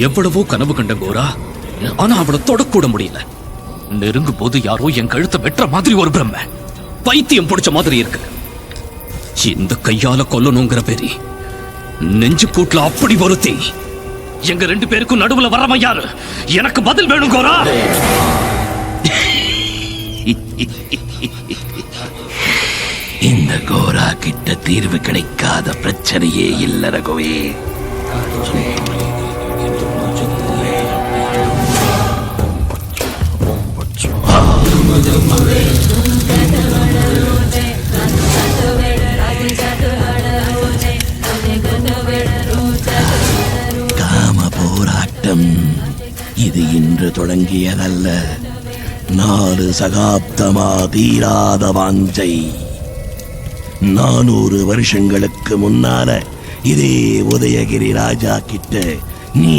எவ்வளவோ கனவு கண்ட கோரா, ஆனா அவளை தொடக்கூட முடியல. நெருங்கும் போது யாரோ என் கழுத்தை வெட்டுற மாதிரி ஒரு பிரம்ம, பைத்தியம் பிடிச்ச மாதிரி இருக்கு. இந்த கையால கொல்லணுங்கிற பேரி நெஞ்சு கூட்டுல அப்படி வருத்தி. எங்க 2 பேருக்கும் நடுவுல வரவன் யாரு? எனக்கு பதில் வேணும் கோரா. இந்த கோரா கிட்ட தீர்வு கிடைக்காத பிரச்சனையே இல்ல ரகுவே. காம போராட்டம் இது இன்று தொடங்கியதல்ல. 4 சகாப்தமா தீராத வாஞ்சை. 400 வருஷங்களுக்கு முன்னால இதே உதயகிரி ராஜா கிட்ட நீ